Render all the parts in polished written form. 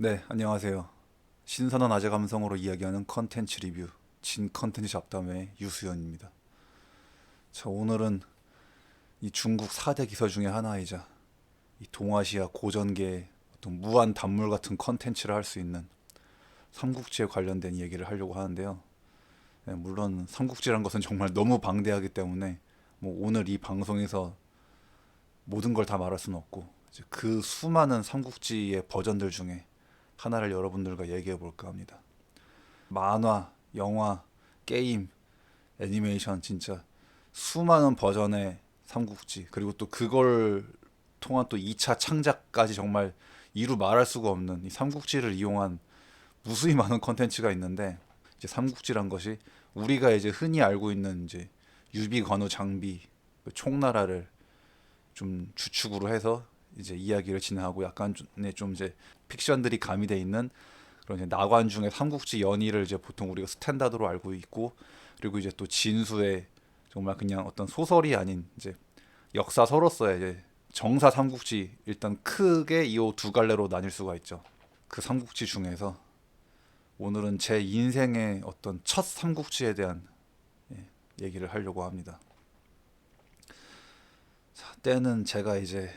네, 안녕하세요. 신선한 아재 감성으로 이야기하는 컨텐츠 리뷰, 진 컨텐츠 잡담의 유수연입니다. 자, 오늘은 이 중국 4대 기서 중에 하나이자 이 동아시아 고전계의 어떤 무한 단물 같은 컨텐츠를 할 수 있는 삼국지에 관련된 얘기를 하려고 하는데요. 네, 물론 삼국지란 것은 정말 너무 방대하기 때문에 뭐 오늘 이 방송에서 모든 걸 다 말할 수는 없고 이제 그 수많은 삼국지의 버전들 중에 하나를 여러분들과 얘기해 볼까 합니다. 만화, 영화, 게임, 애니메이션 진짜 수많은 버전의 삼국지 그리고 또 그걸 통한 또 2차 창작까지 정말 이루 말할 수가 없는 이 삼국지를 이용한 무수히 많은 컨텐츠가 있는데 이제 삼국지란 것이 우리가 이제 흔히 알고 있는 이제 유비 관우 장비 그 총나라를 좀 주축으로 해서 이제 이야기를 진행하고 약간 좀 이제 픽션들이 가미돼 있는 그런 이제 나관중의 삼국지 연의를 이제 보통 우리가 스탠다드로 알고 있고 그리고 이제 또 진수의 정말 그냥 어떤 소설이 아닌 이제 역사서로서의 이제 정사 삼국지 일단 크게 이 두 갈래로 나뉠 수가 있죠. 그 삼국지 중에서 오늘은 제 인생의 어떤 첫 삼국지에 대한 얘기를 하려고 합니다. 자, 때는 제가 이제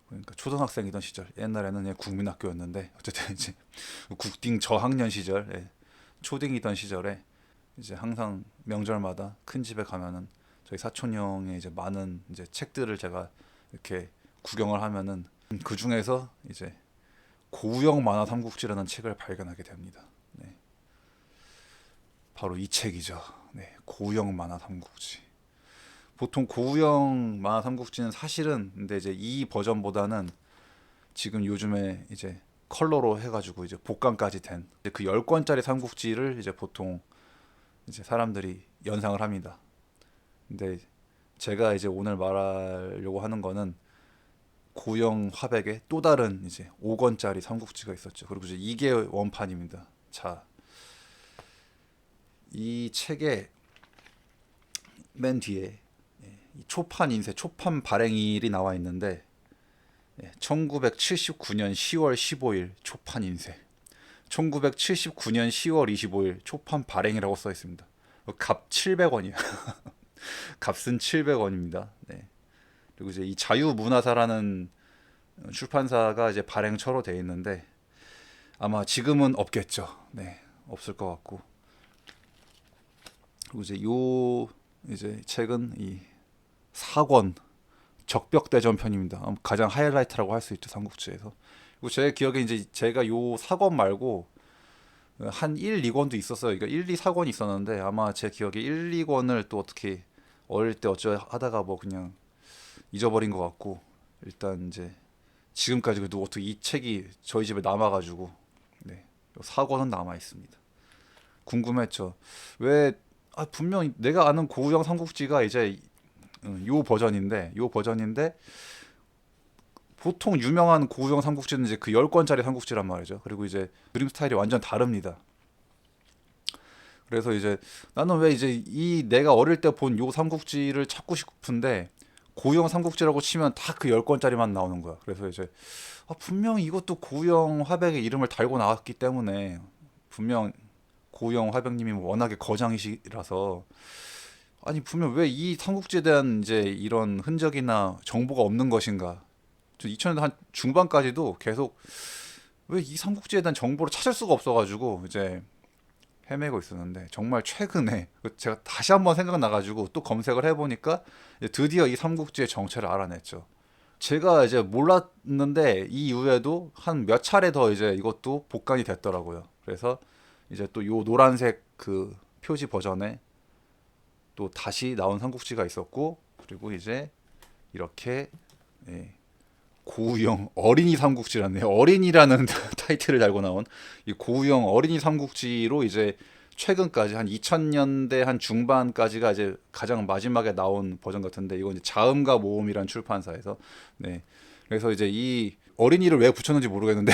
그러니까 초등학생이던 시절 옛날에는 그냥 국민학교였는데 어쨌든 이제 국딩 저학년 시절 초딩이던 시절에 이제 항상 명절마다 큰 집에 가면은 저희 사촌 형의 이제 많은 이제 책들을 제가 이렇게 구경을 하면은 그 중에서 이제 고우영 만화 삼국지라는 책을 발견하게 됩니다. 네, 바로 이 책이죠. 네, 고우영 만화 삼국지. 보통 고우영 만화 삼국지는 사실은 근데 이제 이 버전보다는 지금 요즘에 이제 컬러로 해가지고 이제 복강까지 된 그 10권짜리 삼국지를 이제 보통 이제 사람들이 연상을 합니다. 근데 제가 이제 오늘 말하려고 하는 거는 고영 화백의 또 다른 이제 5권짜리 삼국지가 있었죠. 그리고 이제 이게 원판입니다. 자, 이 책의 맨 뒤에 초판 인쇄, 초판 발행일이 나와 있는데 1979년 10월 15일 초판 인쇄, 1979년 10월 25일 초판 발행이라고 써 있습니다. 값 700원이야. 값은 700원입니다. 네. 그리고 이제 이 자유문화사라는 출판사가 이제 발행처로 돼 있는데 아마 지금은 없겠죠. 네, 없을 것 같고. 그리고 이제 요 이제 책은 이 4권 적벽대전 편입니다. 가장 하이라이트라고 할 수 있죠 삼국지에서. 그리고 제 기억에 이제 제가 요 4권 말고 한 1, 2권도 있었어요. 그러니까 1, 2, 4권이 있었는데 아마 제 기억에 1, 2권을 또 어떻게 어릴 때 어쩌 하다가 뭐 그냥 잊어버린 것 같고 일단 이제 지금까지 그래도 어떻게 이 책이 저희 집에 남아가지고 네, 4권은 남아 있습니다. 궁금했죠. 왜 분명 내가 아는 고우영 삼국지가 이제 요 버전인데 보통 유명한 고우영 삼국지는 이제 그 10권짜리 삼국지란 말이죠. 그리고 이제 그림 스타일이 완전 다릅니다. 그래서 이제 나는 왜 이제 이 내가 어릴 때 본 요 삼국지를 찾고 싶은데 고우영 삼국지라고 치면 다 그 10권짜리만 나오는 거야. 그래서 이제 분명 이것도 고우영 화백의 이름을 달고 나왔기 때문에 분명 고우영 화백님이 워낙에 거장이시라서 아니 분명 왜 이 삼국지에 대한 이제 이런 흔적이나 정보가 없는 것인가. 2000년대 한 중반까지도 계속 왜 이 삼국지에 대한 정보를 찾을 수가 없어가지고 이제 헤매고 있었는데 정말 최근에 제가 다시 한번 생각나가지고 또 검색을 해보니까 드디어 이 삼국지의 정체를 알아냈죠. 제가 이제 몰랐는데 이 이후에도 한 몇 차례 더 이제 이것도 복간이 됐더라고요. 그래서 이제 또 요 노란색 그 표지 버전에 또 다시 나온 삼국지가 있었고 그리고 이제 이렇게 예, 고우영 어린이 삼국지라네요. 어린이라는 타이틀을 달고 나온 이 고우영 어린이 삼국지로 이제 최근까지 한 2000년대 한 중반까지가 이제 가장 마지막에 나온 버전 같은데 이건 이제 자음과 모음이란 출판사에서 네. 그래서 이제 이 어린이를 왜 붙였는지 모르겠는데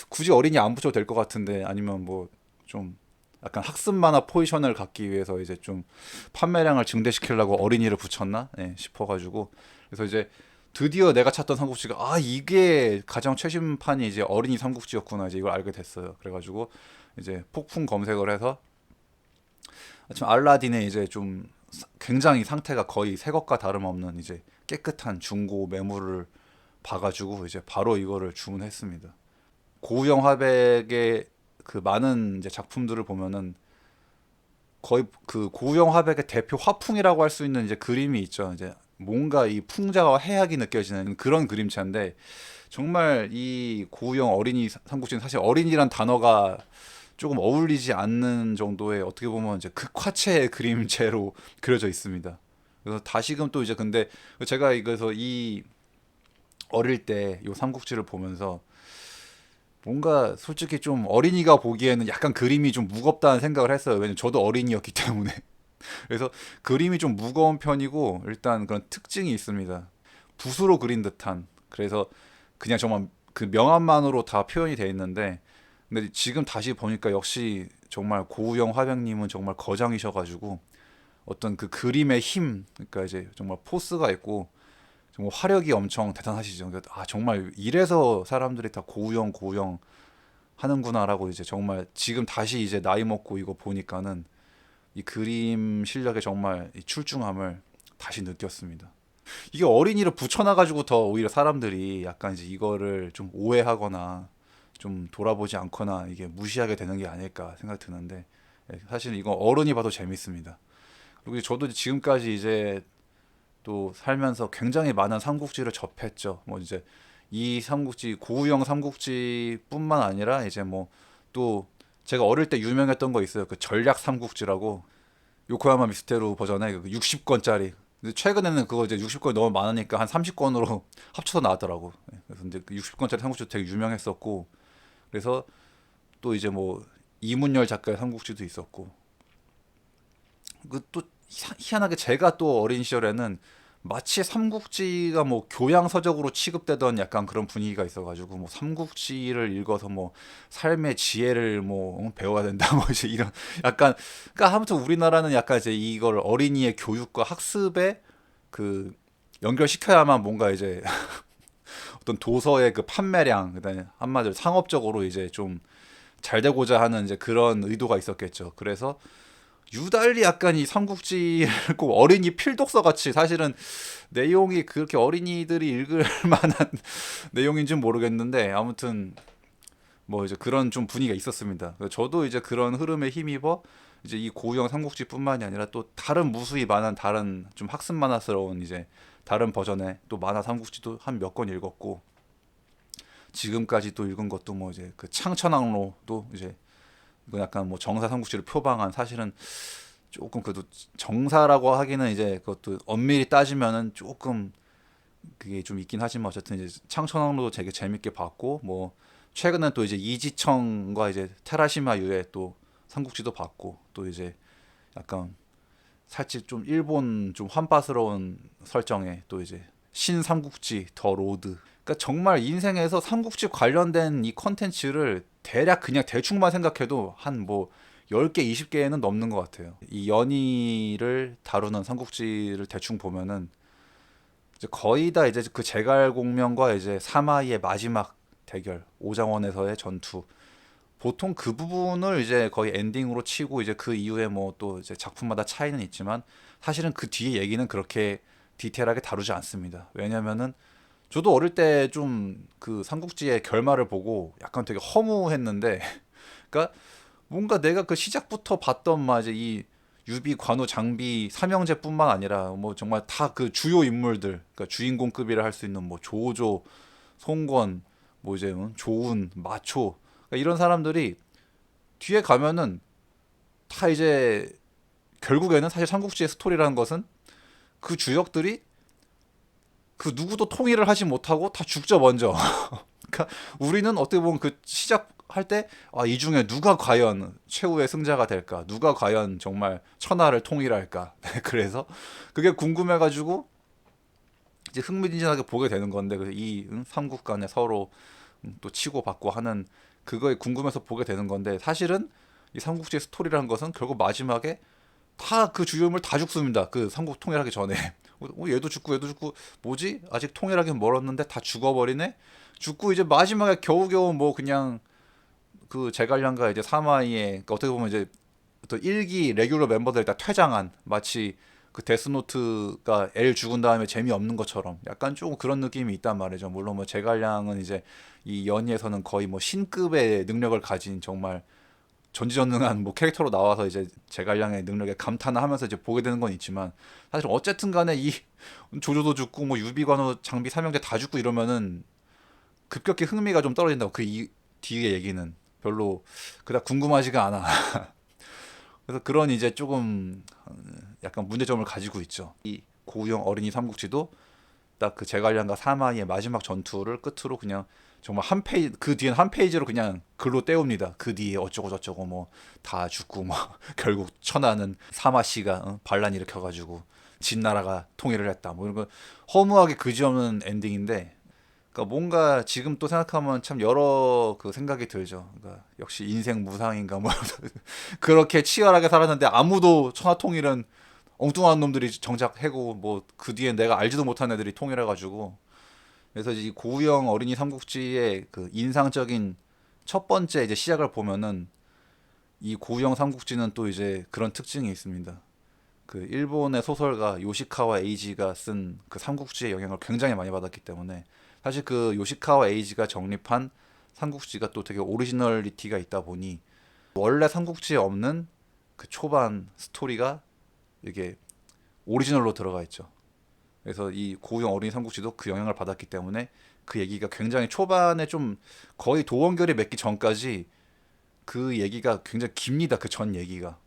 굳이 어린이 안 붙여도 될 것 같은데 아니면 뭐 좀 약간 학습 만화 포지션을 갖기 위해서 이제 좀 판매량을 증대시키려고 어린이를 붙였나 싶어가지고 그래서 이제 드디어 내가 찾던 삼국지가 이게 가장 최신판이 이제 어린이 삼국지였구나 이제 이걸 알게 됐어요. 그래가지고 이제 폭풍 검색을 해서 지금 알라딘에 이제 좀 굉장히 상태가 거의 새 것과 다름없는 이제 깨끗한 중고 매물을 봐가지고 이제 바로 이거를 주문했습니다. 고우영 화백의 그 많은 이제 작품들을 보면은 거의 그 고우영 화백의 대표 화풍이라고 할 수 있는 이제 그림이 있죠. 이제 뭔가 이 풍자와 해악이 느껴지는 그런 그림체인데 정말 이 고우영 어린이 삼국지는 사실 어린이란 단어가 조금 어울리지 않는 정도의 어떻게 보면 이제 극화체의 그림체로 그려져 있습니다. 그래서 다시금 또 이제 근데 제가 이거서 이 어릴 때 요 삼국지를 보면서 뭔가 솔직히 좀 어린이가 보기에는 약간 그림이 좀 무겁다는 생각을 했어요. 왜냐면 저도 어린이였기 때문에. 그래서 그림이 좀 무거운 편이고 일단 그런 특징이 있습니다. 붓으로 그린 듯한. 그래서 그냥 정말 그 명암만으로 다 표현이 돼 있는데 근데 지금 다시 보니까 역시 정말 고우영 화백님은 정말 거장이셔가지고 어떤 그 그림의 힘, 그러니까 이제 정말 포스가 있고 정말 화력이 엄청 대단하시죠. 그러니까 정말 이래서 사람들이 다 고우영 고우영 하는구나라고 이제 정말 지금 다시 이제 나이 먹고 이거 보니까는 이 그림 실력의 정말 이 출중함을 다시 느꼈습니다. 이게 어린이를 붙여놔가지고 더 오히려 사람들이 약간 이제 이거를 좀 오해하거나 좀 돌아보지 않거나 이게 무시하게 되는 게 아닐까 생각 드는데 사실 이거 어른이 봐도 재밌습니다. 그리고 저도 지금까지 이제 또 살면서 굉장히 많은 삼국지를 접했죠. 뭐 이제 이 삼국지 고우영 삼국지뿐만 아니라 이제 뭐 또 제가 어릴 때 유명했던 거 있어요. 그 전략 삼국지라고 요코야마 미스테루 버전의 그 60권짜리. 근데 최근에는 그거 이제 60권이 너무 많으니까 한 30권으로 합쳐서 나왔더라고. 그래서 이제 그 60권짜리 삼국지 되게 유명했었고 그래서 또 이제 뭐 이문열 작가의 삼국지도 있었고 그 또 희한하게 제가 또 어린 시절에는 마치 삼국지가 뭐 교양 서적으로 취급되던 약간 그런 분위기가 있어가지고 뭐 삼국지를 읽어서 뭐 삶의 지혜를 뭐 배워야 된다 뭐 이제 이런 약간 그러니까 아무튼 우리나라는 약간 이제 이걸 어린이의 교육과 학습에 그 연결시켜야만 뭔가 이제 어떤 도서의 그 판매량 그다음에 한마디로 상업적으로 이제 좀 잘 되고자 하는 이제 그런 의도가 있었겠죠. 그래서 유달리 약간 이 삼국지를 꼭 어린이 필독서 같이 사실은 내용이 그렇게 어린이들이 읽을 만한 내용인지는 모르겠는데 아무튼 뭐 이제 그런 좀 분위기가 있었습니다. 저도 이제 그런 흐름에 힘입어 이제 이 고유형 삼국지뿐만이 아니라 또 다른 무수히 많은 다른 좀 학습 만화스러운 이제 다른 버전의 또 만화 삼국지도 한 몇 권 읽었고 지금까지 또 읽은 것도 뭐 이제 그 창천왕로도 이제 이건 약간 뭐 정사 삼국지를 표방한 사실은 조금 그래도 정사라고 하기는 이제 그것도 엄밀히 따지면은 조금 그게 좀 있긴 하지만 어쨌든 이제 창천왕로도 되게 재밌게 봤고 뭐 최근엔 또 이제 이지청과 이제 테라시마 유의 또 삼국지도 봤고 또 이제 약간 살짝 좀 일본 좀 환빠스러운 설정의 또 이제 신삼국지 더 로드. 그러니까 정말 인생에서 삼국지 관련된 이 컨텐츠를 대략 그냥 대충만 생각해도 한 뭐 10개, 20개는 넘는 것 같아요. 이 연희를 다루는 삼국지를 대충 보면은 이제 거의 다 이제 그 제갈공명과 이제 사마이의 마지막 대결, 오장원에서의 전투. 보통 그 부분을 이제 거의 엔딩으로 치고 이제 그 이후에 뭐 또 이제 작품마다 차이는 있지만 사실은 그 뒤에 얘기는 그렇게 디테일하게 다루지 않습니다. 왜냐면은 저도 어릴 때 좀 그 삼국지의 결말을 보고 약간 되게 허무했는데 그러니까 뭔가 내가 그 시작부터 봤던 막 이제 이 유비, 관우, 장비, 삼형제뿐만 아니라 뭐 정말 다 그 주요 인물들, 그러니까 주인공급이라 할 수 있는 뭐 조조, 송건, 뭐 이제 조운, 마초 그러니까 이런 사람들이 뒤에 가면은 다 이제 결국에는 사실 삼국지의 스토리라는 것은 그 주역들이 그 누구도 통일을 하지 못하고 다 죽죠 먼저. 그러니까 우리는 어떻게 보면 그 시작할 때 이 중에 누가 과연 최후의 승자가 될까? 누가 과연 정말 천하를 통일할까? 그래서 그게 궁금해가지고 이제 흥미진진하게 보게 되는 건데 이 삼국 간에 서로 또 치고받고 하는 그거에 궁금해서 보게 되는 건데 사실은 이 삼국지의 스토리라는 것은 결국 마지막에 다 그 주요인물 다 죽습니다. 그 삼국 통일하기 전에 얘도 죽고 뭐지? 아직 통일하긴 멀었는데 다 죽어버리네. 죽고 이제 마지막에 겨우겨우 뭐 그냥 그 제갈량과 이제 사마이의 그러니까 어떻게 보면 이제 또 1기 레귤러 멤버들 다 퇴장한 마치 그 데스노트가 L 죽은 다음에 재미없는 것처럼 약간 조금 그런 느낌이 있단 말이죠. 물론 뭐 제갈량은 이제 이 연희에서는 거의 뭐 신급의 능력을 가진 정말 전지전능한 뭐 캐릭터로 나와서 이제 제갈량의 능력에 감탄을 하면서 이제 보게 되는 건 있지만 사실 어쨌든 간에 이 조조도 죽고 뭐 유비관우 장비 삼형제 다 죽고 이러면은 급격히 흥미가 좀 떨어진다고 그 뒤에 얘기는 별로 그닥 궁금하지가 않아. 그래서 그런 이제 조금 약간 문제점을 가지고 있죠. 이 고우영 어린이 삼국지도 딱 그 제갈량과 사마이의 마지막 전투를 끝으로 그냥 정말 한 페이지 그 뒤엔 한 페이지로 그냥 글로 때웁니다. 그 뒤에 어쩌고 저쩌고 뭐 다 죽고 뭐 결국 천하는 사마 씨가 반란 일으켜가지고 진나라가 통일을 했다. 뭐 이런 거 허무하게 그지없는 엔딩인데, 그러니까 뭔가 지금 또 생각하면 참 여러 그 생각이 들죠. 그러니까 역시 인생 무상인가 뭐 그렇게 치열하게 살았는데 아무도 천하통일은 엉뚱한 놈들이 정작 해고 뭐 그 뒤에 내가 알지도 못한 애들이 통일해가지고. 그래서 이 고우영 어린이 삼국지의 그 인상적인 첫 번째 이제 시작을 보면은 이 고우영 삼국지는 또 이제 그런 특징이 있습니다. 그 일본의 소설가 요시카와 에이지가 쓴 그 삼국지의 영향을 굉장히 많이 받았기 때문에 사실 그 요시카와 에이지가 정립한 삼국지가 또 되게 오리지널리티가 있다 보니 원래 삼국지에 없는 그 초반 스토리가 이게 오리지널로 들어가 있죠. 그래서 이 고우영 어린이 삼국지도 그 영향을 받았기 때문에 그 얘기가 굉장히 초반에 좀 거의 도원결이 맺기 전까지 그 얘기가 굉장히 깁니다. 그 전 얘기가.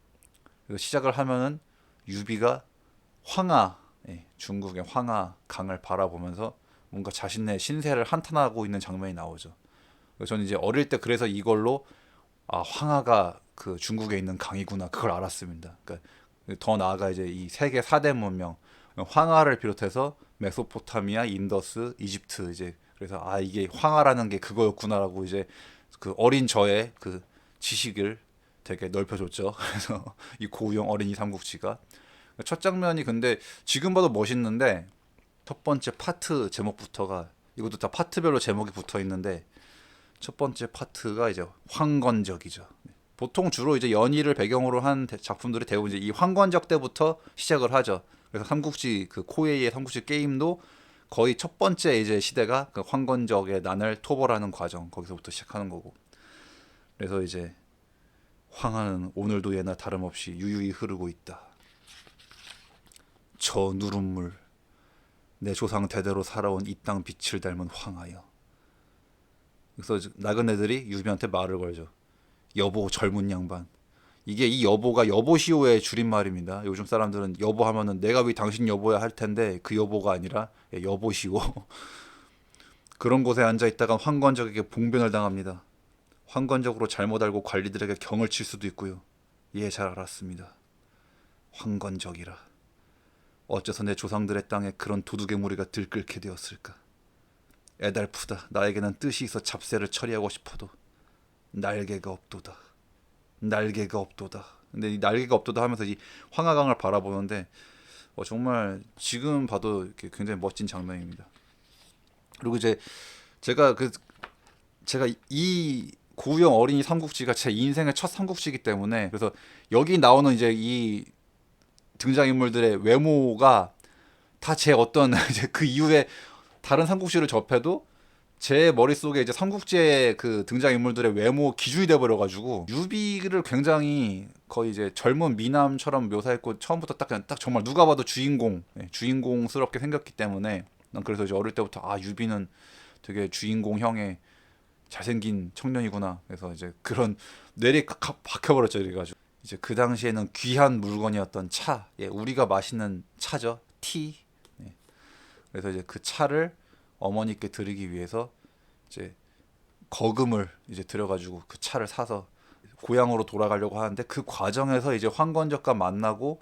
그래서 시작을 하면은 유비가 황하, 중국의 황하 강을 바라보면서 뭔가 자신의 신세를 한탄하고 있는 장면이 나오죠. 그래서 저는 이제 어릴 때 그래서 이걸로 아 황하가 그 중국에 있는 강이구나 그걸 알았습니다. 그러니까 더 나아가 이제 이 세계 4대 문명 황하를 비롯해서 메소포타미아, 인더스, 이집트 이제 그래서 아 이게 황하라는 게 그거였구나라고 이제 그 어린 저의 그 지식을 되게 넓혀줬죠. 그래서 이 고우영 어린이 삼국지가 첫 장면이 근데 지금 봐도 멋있는데 첫 번째 파트 제목부터가 이것도 다 파트별로 제목이 붙어 있는데 첫 번째 파트가 이제 황건적이죠. 보통 주로 이제 연희를 배경으로 한 작품들이 대부분 이제 이 황건적 때부터 시작을 하죠. 그래서 삼국지 그 코에이의 삼국지 게임도 거의 첫 번째 이제 시대가 그 황건적의 난을 토벌하는 과정 거기서부터 시작하는 거고. 그래서 이제 황하는 오늘도 예나 다름없이 유유히 흐르고 있다. 저 누름물 내 조상 대대로 살아온 이 땅 빛을 닮은 황하여. 그래서 나그네들이 유비한테 말을 걸죠. 여보 젊은 양반. 이게 이 여보가 여보시오의 줄임말입니다. 요즘 사람들은 여보 하면은 내가 왜 당신 여보야 할 텐데 그 여보가 아니라 여보시오. 그런 곳에 앉아 있다가 황건적에게 봉변을 당합니다. 황건적으로 잘못 알고 관리들에게 경을 칠 수도 있고요. 예, 잘 알았습니다. 황건적이라. 어째서 내 조상들의 땅에 그런 도둑의 무리가 들끓게 되었을까? 애달프다. 나에게는 뜻이 있어 잡세를 처리하고 싶어도 날개가 없도다. 날개가 없도다. 근데 이 날개가 없도다 하면서 이 황하강을 바라보는데 정말 지금 봐도 이렇게 굉장히 멋진 장면입니다. 그리고 이제 제가 그 제가 이 고우영 어린이 삼국지가 제 인생의 첫 삼국지이기 때문에 그래서 여기 나오는 이제 이 등장인물들의 외모가 다 제 어떤 이제 그 이후에 다른 삼국지를 접해도 제 머릿속에 이제 삼국지의 그 등장인물들의 외모 기준이 돼버려가지고 유비를 굉장히 거의 이제 젊은 미남처럼 묘사했고 처음부터 딱 그냥 딱 정말 누가 봐도 주인공스럽게 생겼기 때문에 난 그래서 이제 어릴 때부터 아 유비는 되게 주인공형의 잘생긴 청년이구나. 그래서 이제 그런 뇌리 박혀버렸죠. 그래가지고 이제 그 당시에는 귀한 물건이었던 차, 우리가 마시는 차죠, 티. 그래서 이제 그 차를 어머니께 드리기 위해서 이제 거금을 이제 들여가지고 그 차를 사서 고향으로 돌아가려고 하는데 그 과정에서 이제 황건적과 만나고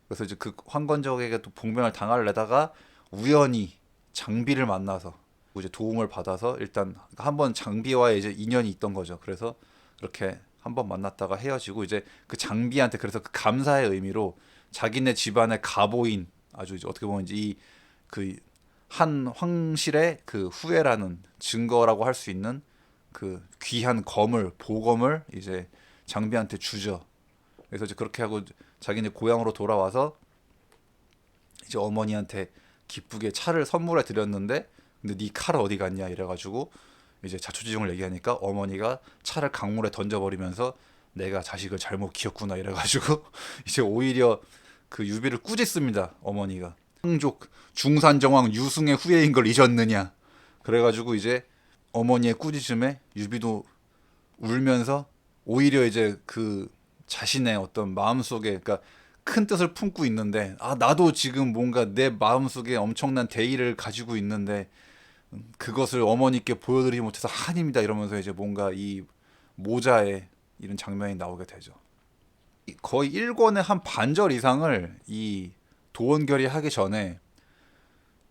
그래서 이제 그 황건적에게 또 봉변을 당하려다가 우연히 장비를 만나서 이제 도움을 받아서 일단 한번 장비와의 이제 인연이 있던 거죠. 그래서 그렇게 한번 만났다가 헤어지고 이제 그 장비한테 그래서 그 감사의 의미로 자기네 집안의 가보인 아주 이제 어떻게 보면 이제 그 한 황실의 그 후예라는 증거라고 할 수 있는 그 귀한 검을 보검을 이제 장비한테 주죠. 그래서 이제 그렇게 하고 자기네 고향으로 돌아와서 이제 어머니한테 기쁘게 차를 선물해 드렸는데 근데 네 칼 어디 갔냐 이래가지고 이제 자초지종을 얘기하니까 어머니가 차를 강물에 던져버리면서 내가 자식을 잘못 키웠구나 이래가지고 이제 오히려 그 유비를 꾸짖습니다 어머니가. 황족 중산정왕 유승의 후예인 걸 잊었느냐. 그래가지고 이제 어머니의 꾸짖음에 유비도 울면서 오히려 이제 그 자신의 어떤 마음속에 그러니까 큰 뜻을 품고 있는데 아 나도 지금 뭔가 내 마음속에 엄청난 대의를 가지고 있는데 그것을 어머니께 보여드리지 못해서 한입니다 이러면서 이제 뭔가 이 모자에 이런 장면이 나오게 되죠. 거의 1권의 한 반절 이상을 이 도원결이 하기 전에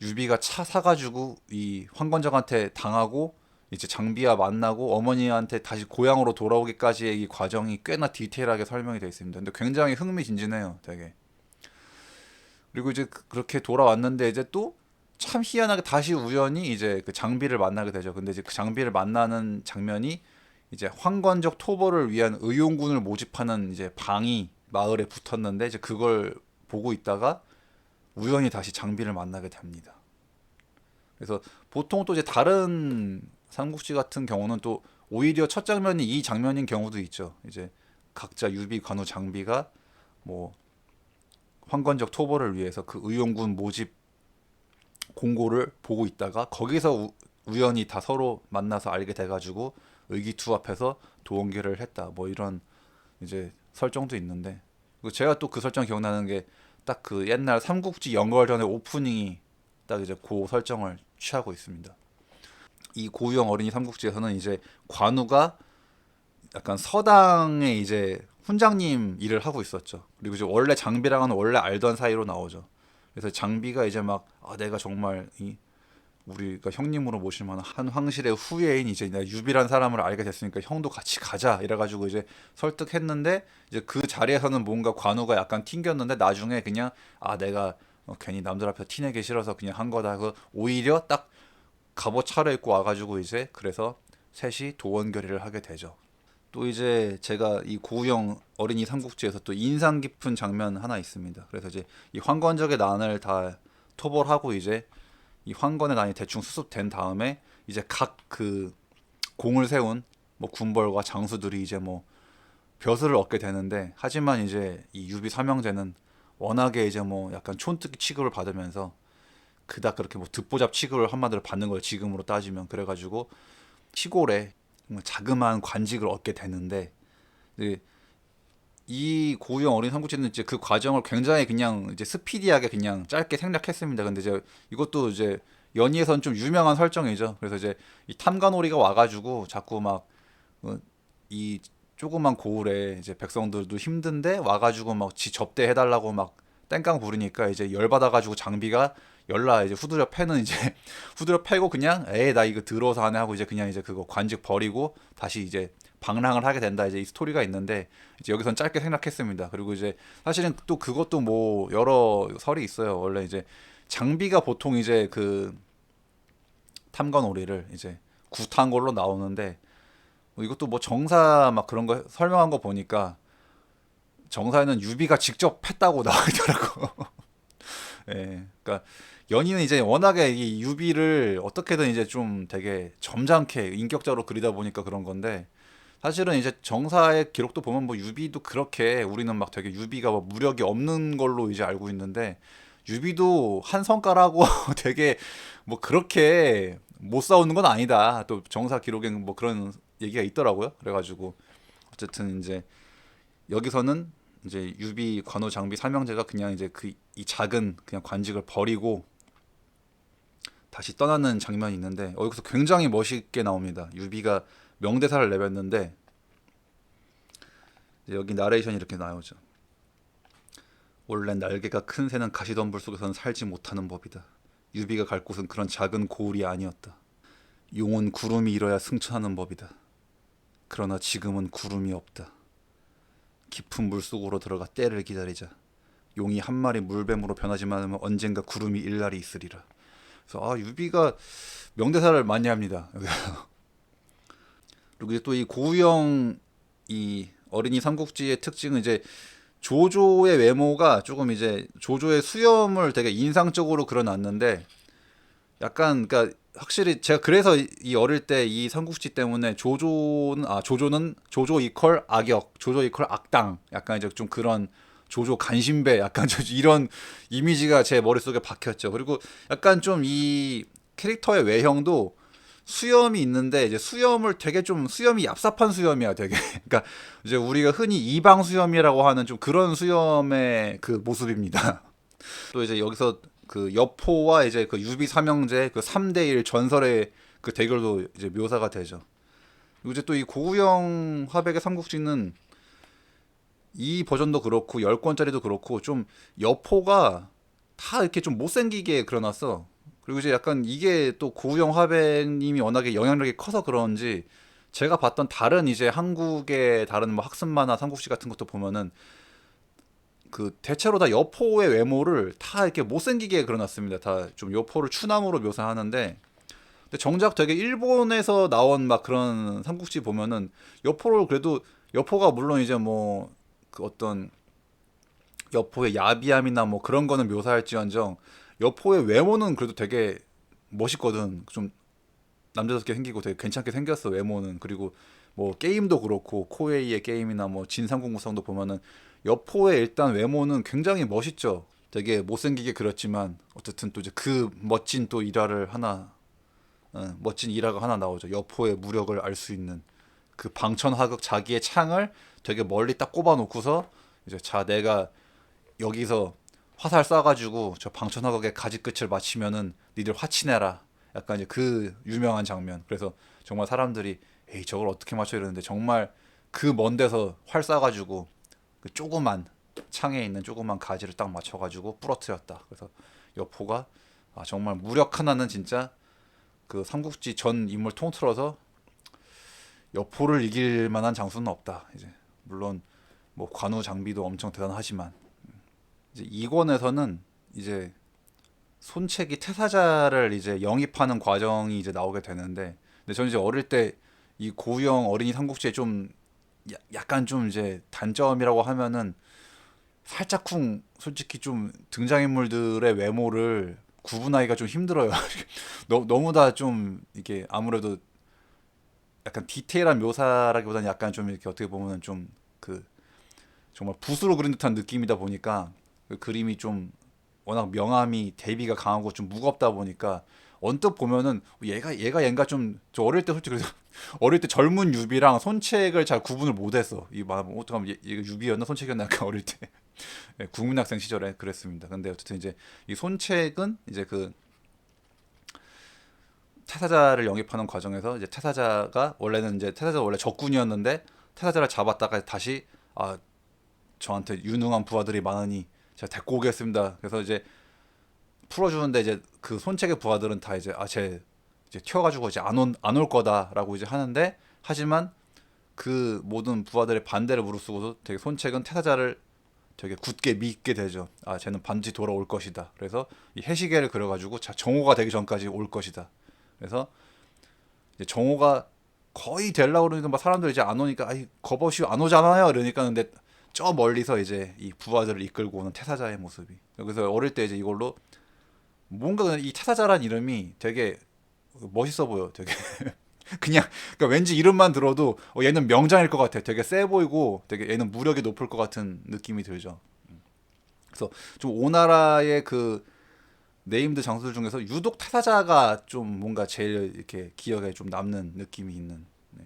유비가 차 사가지고 이 황건적한테 당하고 이제 장비와 만나고 어머니한테 다시 고향으로 돌아오기까지의 이 과정이 꽤나 디테일하게 설명이 되어 있습니다. 근데 굉장히 흥미진진해요, 되게. 그리고 이제 그렇게 돌아왔는데 이제 또 참 희한하게 다시 우연히 이제 그 장비를 만나게 되죠. 근데 이제 그 장비를 만나는 장면이 이제 황건적 토벌을 위한 의용군을 모집하는 이제 방이 마을에 붙었는데 이제 그걸 보고 있다가 우연히 다시 장비를 만나게 됩니다. 그래서 보통 또 이제 다른 삼국지 같은 경우는 또 오히려 첫 장면이 이 장면인 경우도 있죠. 이제 각자 유비, 관우, 장비가 뭐 황건적 토벌을 위해서 그 의용군 모집 공고를 보고 있다가 거기서 우연히 다 서로 만나서 알게 돼가지고 의기투합해서 도원결을 했다. 뭐 이런 이제 설정도 있는데 그리고 제가 또 그 설정 기억나는 게 딱 그 옛날 삼국지 연결전의 오프닝이 딱 이제 그 설정을 취하고 있습니다. 이 고유영 어린이 삼국지에서는 이제 관우가 약간 서당의 이제 훈장님 일을 하고 있었죠. 그리고 이제 원래 장비랑은 원래 알던 사이로 나오죠. 그래서 장비가 이제 막 아, 내가 정말 이 우리가 형님으로 모실 만한 한 황실의 후예인 이제 내가 유비란 사람을 알게 됐으니까 형도 같이 가자 이래가지고 이제 설득했는데 이제 그 자리에서는 뭔가 관우가 약간 튕겼는데 나중에 그냥 아 내가 괜히 남들 앞에서 티내기 싫어서 그냥 한 거다. 그 오히려 딱 갑옷 차려입고 와가지고 이제 그래서 셋이 도원결의를 하게 되죠. 또 이제 제가 이 고우영 어린이 삼국지에서 또 인상 깊은 장면 하나 있습니다. 그래서 이제 이 황건적의 난을 다 토벌하고 이제 이 황건의 난이 대충 수습된 다음에 이제 각 그 공을 세운 뭐 군벌과 장수들이 이제 뭐 벼슬을 얻게 되는데 하지만 이제 이 유비 삼형제는 워낙에 이제 뭐 약간 촌뜨기 취급을 받으면서 그닥 그렇게 뭐 듣보잡 취급을 한마디로 받는 거예요. 지금으로 따지면 그래가지고 시골에 자그마한 관직을 얻게 되는데 이제 이 고유영 어린 삼국지는 이제 그 과정을 굉장히 그냥 이제 스피디하게 그냥 짧게 생략했습니다. 근데 이제 이것도 이제 연희에선 좀 유명한 설정이죠. 그래서 이제 이 탐관오리가 와가지고 자꾸 막 이 조그만 고을에 이제 백성들도 힘든데 와가지고 막 지 접대해달라고 막 땡깡 부르니까 이제 열받아가지고 장비가 열라 이제 후드려 패는 이제 후드려 패고 그냥 에이 나 이거 들어서 하네 하고 이제 그냥 이제 그거 관직 버리고 다시 이제 방랑을 하게 된다 이제 이 스토리가 있는데 이제 여기선 짧게 생략했습니다. 그리고 이제 사실은 또 그것도 뭐 여러 설이 있어요. 원래 이제 장비가 보통 이제 그 탐관오리를 이제 구타한 걸로 나오는데 뭐 이것도 뭐 정사 막 그런 거 설명한 거 보니까 정사에는 유비가 직접 했다고 나와 있더라고. 예, 그러니까 연희는 이제 워낙에 이 유비를 어떻게든 이제 좀 되게 점잖게 인격적으로 그리다 보니까 그런 건데 사실은 이제 정사의 기록도 보면 뭐 유비도 그렇게 우리는 막 되게 유비가 뭐 무력이 없는 걸로 이제 알고 있는데 유비도 한 성과라고 되게 뭐 그렇게 못 싸우는 건 아니다. 또 정사 기록에는 뭐 그런 얘기가 있더라고요. 그래가지고 어쨌든 이제 여기서는 이제 유비, 관우, 장비 삼형제가 그냥 이제 그 이 작은 그냥 관직을 버리고 다시 떠나는 장면이 있는데 여기서 굉장히 멋있게 나옵니다. 유비가 명대사를 내뱉는데 여기 나레이션이 이렇게 나오죠. 원래 날개가 큰 새는 가시덤불 속에서는 살지 못하는 법이다. 유비가 갈 곳은 그런 작은 고을이 아니었다. 용은 구름이 일어야 승천하는 법이다. 그러나 지금은 구름이 없다. 깊은 물속으로 들어가 때를 기다리자. 용이 한 마리 물뱀으로 변하지만 언젠가 구름이 일 날이 있으리라. 그래서 유비가 명대사를 많이 합니다. 그리고 또 이 고우영 이 어린이 삼국지의 특징은 이제 조조의 외모가 조금 이제 조조의 수염을 되게 인상적으로 그려놨는데 약간 그러니까 확실히 제가 그래서 이 어릴 때 이 삼국지 때문에 조조는 조조 이퀄 악역, 조조 이퀄 악당, 약간 이제 좀 그런 조조 간신배, 약간 이런 이미지가 제 머릿속에 박혔죠. 그리고 약간 좀 이 캐릭터의 외형도 수염이 있는데 이제 수염을 되게 좀 수염이 얍삽한 수염이야, 되게. 그러니까 이제 우리가 흔히 이방 수염이라고 하는 좀 그런 수염의 그 모습입니다. 또 이제 여기서 그 여포와 이제 그 유비 삼형제 그 3대1 전설의 그 대결도 이제 묘사가 되죠. 그리고 이제 또 이 고구영 화백의 삼국지는 이 버전도 그렇고 10권짜리도 그렇고 좀 여포가 다 이렇게 좀 못생기게 그려놨어. 그리고 이제 약간 이게 또 고우영 화백님이 워낙에 영향력이 커서 그런지 제가 봤던 다른 이제 한국의 다른 뭐 학습 만화 삼국지 같은 것도 보면은 그 대체로 다 여포의 외모를 다 이렇게 못생기게 그려놨습니다. 다 좀 여포를 추남으로 묘사하는데 근데 정작 되게 일본에서 나온 막 그런 삼국지 보면은 여포를 그래도 여포가 물론 이제 뭐 그 어떤 여포의 야비함이나 뭐 그런 거는 묘사할지언정 여포의 외모는 그래도 되게 멋있거든. 좀 남자답게 생기고 되게 괜찮게 생겼어 외모는. 그리고 뭐 게임도 그렇고 코에이의 게임이나 뭐 진상공무성도 보면은 여포의 일단 외모는 굉장히 멋있죠. 되게 못생기게 그렸지만 어쨌든 또 이제 그 멋진 또 일화를 하나 멋진 일화가 하나 나오죠. 여포의 무력을 알 수 있는 그 방천하극 자기의 창을 되게 멀리 딱 꼽아 놓고서 이제 자 내가 여기서 화살 쏴가지고 저 방천하극의 가지 끝을 맞히면은 니들 화치내라. 약간 이제 그 유명한 장면. 그래서 정말 사람들이 에이 저걸 어떻게 맞춰 이러는데 정말 그 먼 데서 활 쏴가지고 그 조그만 창에 있는 조그만 가지를 딱 맞춰가지고 부러뜨렸다. 그래서 여포가 정말 무력 하나는 진짜 그 삼국지 전 인물 통틀어서 여포를 이길 만한 장수는 없다. 이제 물론 뭐 관우 장비도 엄청 대단하지만 이제 이권에서는 이제 손책이 태사자를 이제 영입하는 과정이 이제 나오게 되는데, 근데 저는 이제 어릴 때 이 고우영 어린이 삼국지에 좀 약간 좀 이제 단점이라고 하면은 살짝쿵 솔직히 좀 등장인물들의 외모를 구분하기가 좀 힘들어요. 너무 다 좀 이게 아무래도 약간 디테일한 묘사라기보다는 약간 좀 이렇게 어떻게 보면은 좀 그 정말 붓으로 그린 듯한 느낌이다 보니까 그 그림이 좀 워낙 명암이 대비가 강하고 좀 무겁다 보니까 언뜻 보면은 얘가 얘인가 좀 저 어릴 때 솔직히 그래서 어릴 때 젊은 유비랑 손책을 잘 구분을 못했어. 이막 어떡하면 얘가 유비였나 손책이었나 약간 어릴 때 국민학생 시절에 그랬습니다. 근데 어쨌든 이제 이 손책은 이제 그 태사자를 영입하는 과정에서 이제 태사자가 원래는 이제 태사자가 원래 적군이었는데 태사자를 잡았다가 다시 저한테 유능한 부하들이 많으니 제가 데리고 오겠습니다. 그래서 이제 풀어주는데 이제 그 손책의 부하들은 다 이제 쟤 이제 튀어가지고 이제 안 올 거다라고 이제 하는데 하지만 그 모든 부하들의 반대를 무릅쓰고도 되게 손책은 태사자를 되게 굳게 믿게 되죠. 쟤는 반드시 돌아올 것이다. 그래서 이 해시계를 그려가지고 자 정오가 되기 전까지 올 것이다. 그래서 이제 정오가 거의 되려고 그러니까 막 사람들이 이제 안 오니까 거버시 안 오잖아요. 이러니까 근데 저 멀리서 이제 이 부하들을 이끌고 오는 태사자의 모습이. 그래서 어릴 때 이제 이걸로 뭔가 그냥 이 태사자란 이름이 되게 멋있어 보여. 되게 그냥 그러니까 왠지 이름만 들어도 얘는 명장일 것 같아. 되게 세 보이고 되게 얘는 무력이 높을 것 같은 느낌이 들죠. 그래서 좀 오나라의 그 네임드 장수들 중에서 유독 태사자가 좀 뭔가 제일 이렇게 기억에 좀 남는 느낌이 있는. 네.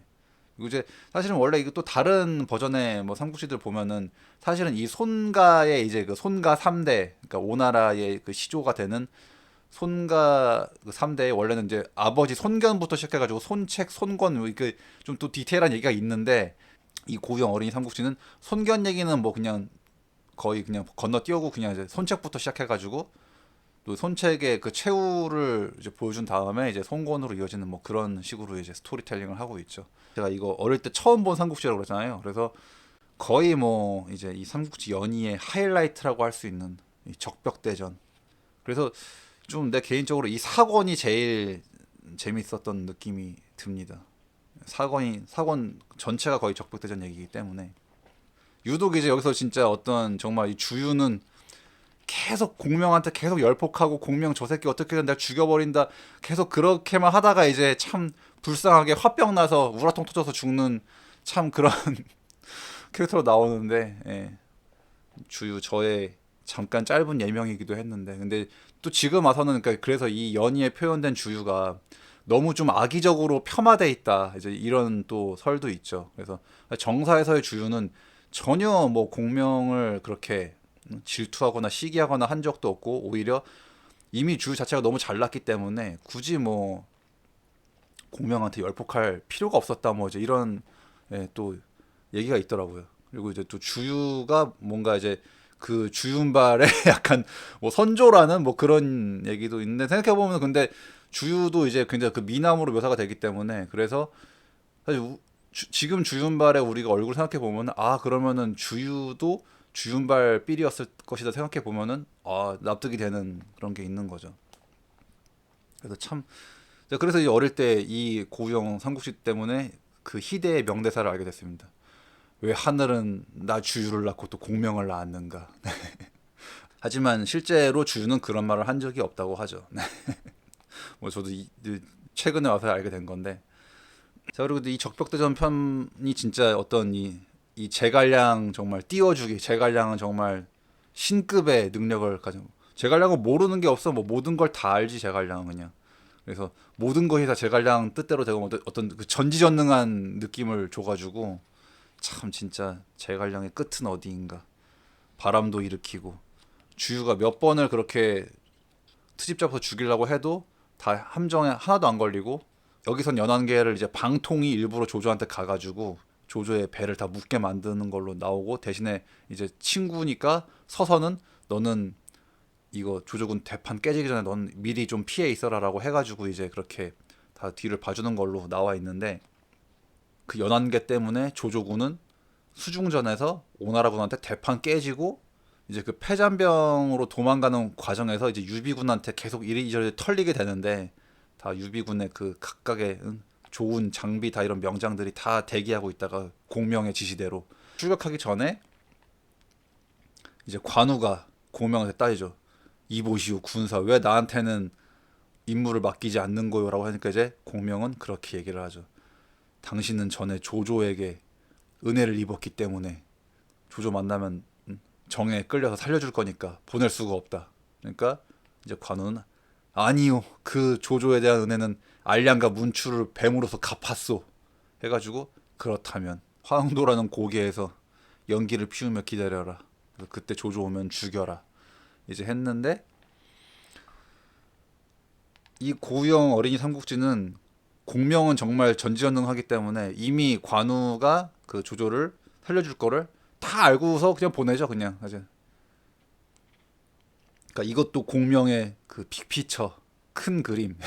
그리고 이제 사실은 원래 이거 또 다른 버전의 뭐 삼국지들 보면은 사실은 이 손가의 이제 그 손가 3대 그러니까 오나라의 그 시조가 되는 손가 그 3대 원래는 이제 아버지 손견부터 시작해가지고 손책, 손권 이렇게 좀 또 디테일한 얘기가 있는데 이 고유영 어린이 삼국지는 손견 얘기는 뭐 그냥 거의 그냥 건너뛰어고 그냥 이제 손책부터 시작해가지고 또 손책의 그 최후를 이제 보여준 다음에 이제 손권으로 이어지는 뭐 그런 식으로 이제 스토리텔링을 하고 있죠. 제가 이거 어릴 때 처음 본 삼국지라고 그러잖아요. 그래서 거의 뭐 이제 이 삼국지 연의의 하이라이트라고 할 수 있는 이 적벽대전. 그래서 좀 내 개인적으로 이 사권이 제일 재밌었던 느낌이 듭니다. 사권 전체가 거의 적벽대전 얘기이기 때문에 유독 이제 여기서 진짜 어떤 정말 이 주유는 계속 공명한테 계속 열폭하고 공명 저 새끼 어떻게든 내가 죽여버린다 계속 그렇게만 하다가 이제 참 불쌍하게 화병 나서 우라통 터져서 죽는 참 그런 캐릭터로 나오는데 예. 주유 저의 잠깐 짧은 예명이기도 했는데 근데 또 지금 와서는 그러니까 그래서 이 연희에 표현된 주유가 너무 좀 악의적으로 폄하돼 있다 이제 이런 또 설도 있죠. 그래서 정사에서의 주유는 전혀 뭐 공명을 그렇게 질투하거나 시기하거나 한 적도 없고 오히려 이미 주유 자체가 너무 잘났기 때문에 굳이 뭐 공명한테 열폭할 필요가 없었다 뭐 이제 이런 예, 또 얘기가 있더라고요. 그리고 이제 또 주유가 뭔가 이제 그 주윤발의 약간 뭐 선조라는 뭐 그런 얘기도 있는데 생각해 보면 근데 주유도 이제 굉장히 그 미남으로 묘사가 되기 때문에 그래서 사실 지금 주윤발의 우리가 얼굴 생각해 보면 아 그러면은 주유도 주윤발 삘이었을 것이다 생각해 보면은 아 납득이 되는 그런 게 있는 거죠. 그래서 참 그래서 이 어릴 때 이 고우영 삼국지 때문에 그 희대의 명대사를 알게 됐습니다. 왜 하늘은 나 주유를 낳고 또 공명을 낳았는가. 하지만 실제로 주유는 그런 말을 한 적이 없다고 하죠. 뭐 저도 최근에 와서 알게 된 건데. 자 그리고 이 적벽대전 편이 진짜 어떤 이 제갈량 정말 띄워주기. 제갈량은 정말 신급의 능력을 가지고. 제갈량은 모르는 게 없어. 뭐 모든 걸 다 알지 제갈량은 그냥. 그래서 모든 것이 다 제갈량 뜻대로 되고 어떤 그 전지전능한 느낌을 줘가지고 참 진짜 제갈량의 끝은 어디인가. 바람도 일으키고 주유가 몇 번을 그렇게 트집 잡아서 죽이려고 해도 다 함정에 하나도 안 걸리고 여기선 연안계를 이제 방통이 일부러 조조한테 가가지고 조조의 배를 다 묻게 만드는 걸로 나오고 대신에 이제 친구니까 서서는 너는 이거 조조군 대판 깨지기 전에 넌 미리 좀 피해 있어라라고 해가지고 이제 그렇게 다 뒤를 봐주는 걸로 나와 있는데 그 연안계 때문에 조조군은 수중전에서 오나라군한테 대판 깨지고 이제 그 패잔병으로 도망가는 과정에서 이제 유비군한테 계속 이리저리 털리게 되는데 다 유비군의 그 각각의 좋은 장비 다 이런 명장들이 다 대기하고 있다가 공명의 지시대로 출격하기 전에 이제 관우가 공명한테 따지죠. 이보시오 군사 왜 나한테는 임무를 맡기지 않는 거요라고 하니까 이제 공명은 그렇게 얘기를 하죠. 당신은 전에 조조에게 은혜를 입었기 때문에 조조 만나면 정에 끌려서 살려줄 거니까 보낼 수가 없다. 그러니까 이제 관우는 아니요 그 조조에 대한 은혜는 알량과 문추를 뱀으로서 갚았소 해가지고 그렇다면 화흥도라는 고개에서 연기를 피우며 기다려라. 그때 조조 오면 죽여라. 이제 했는데 이 고유영 어린이 삼국지는 공명은 정말 전지전능하기 때문에 이미 관우가 그 조조를 살려줄 거를 다 알고서 그냥 보내죠 그냥 아주. 그러니까 이것도 공명의 그 빅피처 큰 그림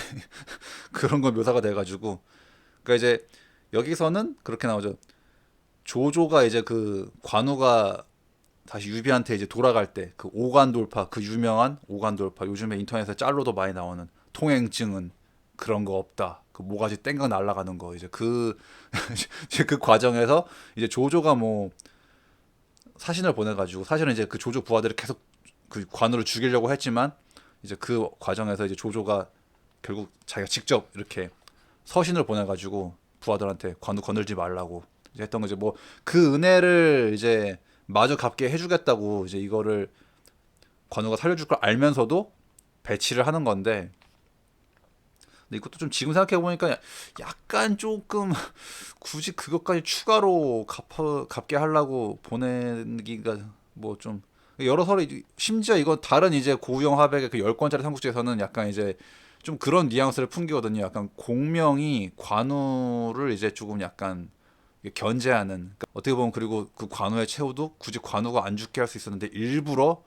그런 거 묘사가 돼가지고 그러니까 이제 여기서는 그렇게 나오죠. 조조가 이제 그 관우가 다시 유비한테 이제 돌아갈 때 그 오간 돌파 그 유명한 오간 돌파 요즘에 인터넷에 짤로도 많이 나오는 통행증은 그런 거 없다. 그 모가지 땡강 날아가는 거 이제 그 이제 그 과정에서 이제 조조가 뭐 사신을 보내가지고 사실은 이제 그 조조 부하들이 계속 그 관우를 죽이려고 했지만 이제 그 과정에서 이제 조조가 결국 자기가 직접 이렇게 서신을 보내가지고 부하들한테 관우 거늘지 말라고 이제 했던 거지 뭐 그 은혜를 이제 마저 갚게 해주겠다고 이제 이거를 관우가 살려줄 걸 알면서도 배치를 하는 건데 근데 이것도 좀 지금 생각해 보니까 약간 조금 굳이 그것까지 추가로 갚게 하려고 보내기가 뭐 좀 여러 설이 심지어 이거 다른 이제 고우영 화백의 그 10권짜리 삼국지에서는 약간 이제 좀 그런 뉘앙스를 풍기거든요. 약간 공명이 관우를 이제 조금 약간 견제하는 그러니까 어떻게 보면 그리고 그 관우의 최후도 굳이 관우가 안 죽게 할 수 있었는데 일부러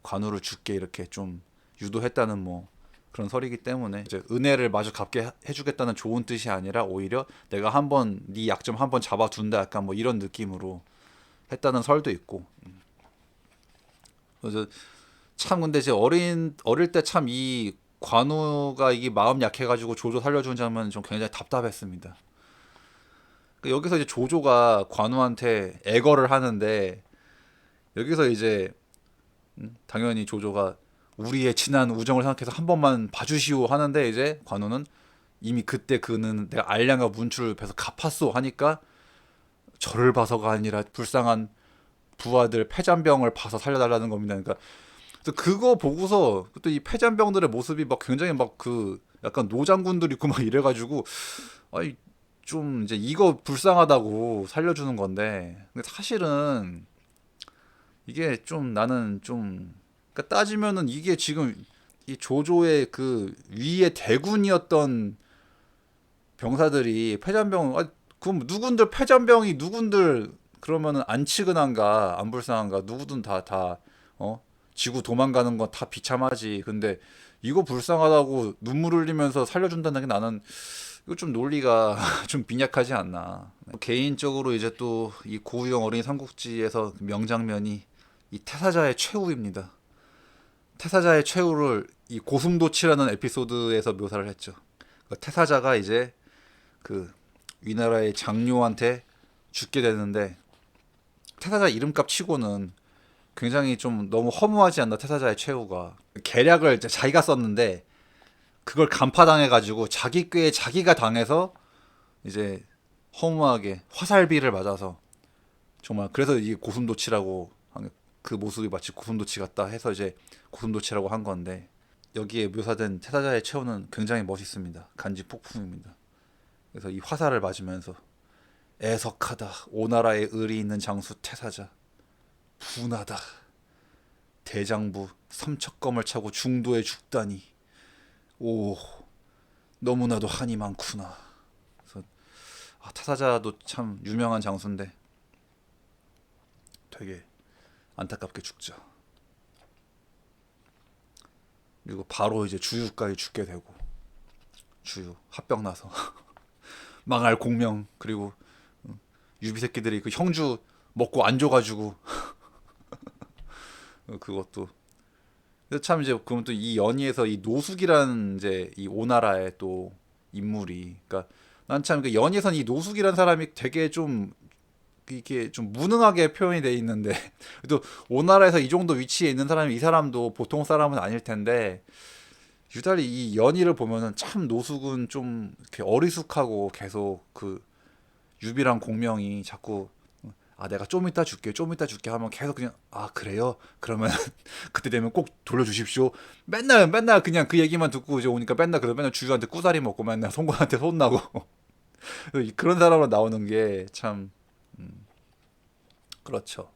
관우를 죽게 이렇게 좀 유도했다는 뭐 그런 설이기 때문에 이제 은혜를 마저 갚게 해주겠다는 좋은 뜻이 아니라 오히려 내가 한번 네 약점 한번 잡아둔다 약간 뭐 이런 느낌으로 했다는 설도 있고. 그래서 참 근데 이제 어릴 때 참 이 관우가 이게 마음 약해가지고 조조 살려주는 장면은 좀 굉장히 답답했습니다. 그 여기서 이제 조조가 관우한테 애걸을 하는데 여기서 이제 당연히 조조가 우리의 진한 우정을 생각해서 한 번만 봐주시오 하는데 이제 관우는 이미 그때 그는 내가 알량과 문추를 베서 갚았소 하니까 저를 봐서가 아니라 불쌍한 부하들 폐잔병을 봐서 살려달라는 겁니다. 그러니까 그래서 그거 보고서 또 이 폐잔병들의 모습이 막 굉장히 막 그 약간 노장군들 있고 막 이래가지고 아니 좀 이제 이거 불쌍하다고 살려주는 건데 근데 사실은 이게 좀 나는 좀 그러니까 따지면은 이게 지금 이 조조의 그 위의 대군이었던 병사들이 폐잔병 그럼 누군들 폐잔병이 누군들 그러면은 안 치근한가 안 불쌍한가 누구든 다 지구 도망가는 건 다 비참하지. 근데 이거 불쌍하다고 눈물 흘리면서 살려준다는 게 나는 이거 좀 논리가 좀 빈약하지 않나. 개인적으로 이제 또 이 고우영 어린이 삼국지에서 명장면이 이 태사자의 최후입니다. 태사자의 최후를 이 고슴도치라는 에피소드에서 묘사를 했죠. 그 태사자가 이제 그 위나라의 장료한테 죽게 되는데 태사자 이름값 치고는 굉장히 좀 너무 허무하지 않나 태사자의 최후가 계략을 이제 자기가 썼는데 그걸 간파당해가지고 자기 꾀에 자기가 당해서 이제 허무하게 화살비를 맞아서 정말 그래서 이 고슴도치라고 그 모습이 마치 고슴도치 같다 해서 이제 고슴도치라고 한 건데 여기에 묘사된 태사자의 최후는 굉장히 멋있습니다. 간지 폭풍입니다. 그래서 이 화살을 맞으면서 애석하다 오나라에 의리 있는 장수 태사자 분하다 대장부 삼척검을 차고 중도에 죽다니 오 너무나도 한이 많구나. 그래서 태사자도 참 유명한 장수인데 되게 안타깝게 죽죠. 그리고 바로 이제 주유까지 죽게 되고 주유 합병 나서 망할 공명 그리고 유비 새끼들이 그 형주 먹고 안 줘가지고 그것도 그래서 참 이제 그럼 또 이 연희에서 이 노숙이라는 이제 이 오나라의 또 인물이 그러니까 난 참 그 연희에선 이 노숙이라는 사람이 되게 좀 이게 좀 무능하게 표현이 돼 있는데 또 오나라에서 이 정도 위치에 있는 사람이 이 사람도 보통 사람은 아닐 텐데 유달리 이 연희를 보면은 참 노숙은 좀 이렇게 어리숙하고 계속 그 유비랑 공명이 자꾸 내가 좀 이따 줄게 좀 이따 줄게 하면 계속 그냥 그래요 그러면 그때 되면 꼭 돌려주십시오 맨날 그냥 그 얘기만 듣고 이제 오니까 맨날 주유한테 꾸다리 먹고 맨날 송곳한테 혼나고 그런 사람으로 나오는 게 참 그렇죠.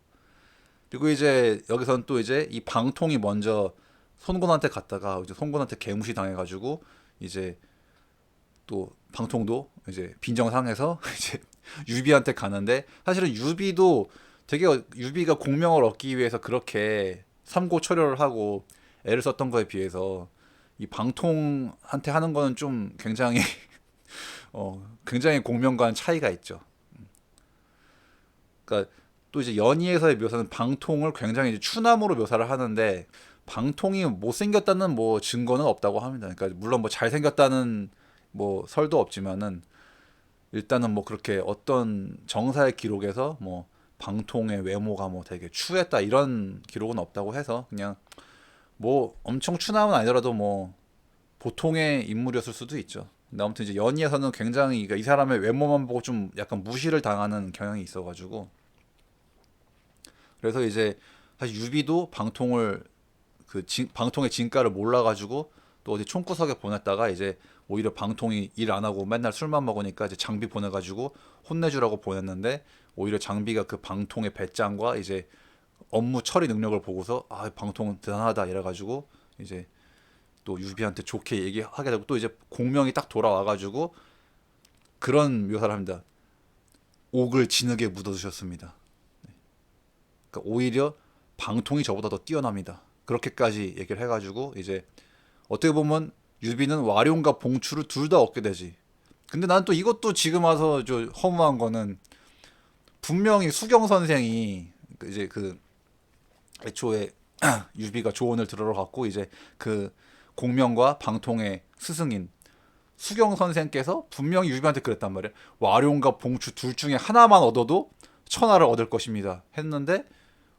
그리고 이제 여기선 또 이제 이 방통이 먼저 손곤한테 갔다가 이제 손곤한테 개무시 당해가지고 이제 또 방통도 이제 빈정상해서 이제 유비한테 가는데 사실은 유비도 되게 유비가 공명을 얻기 위해서 그렇게 삼고초려를 하고 애를 썼던 거에 비해서 이 방통한테 하는 거는 좀 굉장히 굉장히 공명과는 차이가 있죠. 그러니까 또 이제 연희에서의 묘사는 방통을 굉장히 이제 추남으로 묘사를 하는데 방통이 못생겼다는 뭐 증거는 없다고 합니다. 그러니까 물론 뭐 잘생겼다는 뭐 설도 없지만은 일단은 뭐 그렇게 어떤 정사의 기록에서 뭐 방통의 외모가 뭐 되게 추했다 이런 기록은 없다고 해서 그냥 뭐 엄청 추남은 아니더라도 뭐 보통의 인물이었을 수도 있죠. 근데 아무튼 이제 연희에서는 굉장히 그러니까 이 사람의 외모만 보고 좀 약간 무시를 당하는 경향이 있어가지고 그래서 이제 사실 유비도 방통을 방통의 진가를 몰라가지고 또 어디 총구석에 보냈다가 이제 오히려 방통이 일 안 하고 맨날 술만 먹으니까 이제 장비 보내가지고 혼내주라고 보냈는데 오히려 장비가 그 방통의 배짱과 이제 업무 처리 능력을 보고서 방통 대단하다 이래가지고 이제 또 유비한테 좋게 얘기하게 되고 또 이제 공명이 딱 돌아와가지고 그런 묘사를 합니다. 옥을 진흙에 묻어두셨습니다. 그러니까 오히려 방통이 저보다 더 뛰어납니다. 그렇게까지 얘기를 해가지고 이제 어떻게 보면 유비는 와룡과 봉추를 둘 다 얻게 되지. 근데 난 또 이것도 지금 와서 저 허무한 거는 분명히 수경 선생이 이제 그 애초에 유비가 조언을 들으러 갔고 이제 그 공명과 방통의 스승인 수경 선생께서 분명히 유비한테 그랬단 말이야. 와룡과 봉추 둘 중에 하나만 얻어도 천하를 얻을 것입니다. 했는데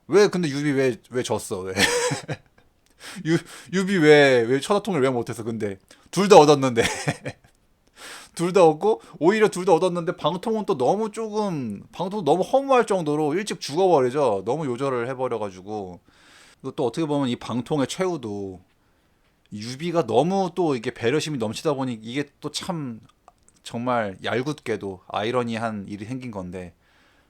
왜 근데 유비 왜 졌어? 왜 유, 유비 왜 천하통일 왜 못했어? 근데 둘 다 얻었는데 둘 다 얻고 오히려 둘 다 얻었는데 방통은 또 너무 조금 방통 너무 허무할 정도로 일찍 죽어버리죠. 너무 요절을 해버려가지고 또 어떻게 보면 이 방통의 최후도 유비가 너무 또 이게 배려심이 넘치다 보니 이게 또 참 정말 얄궂게도 아이러니한 일이 생긴 건데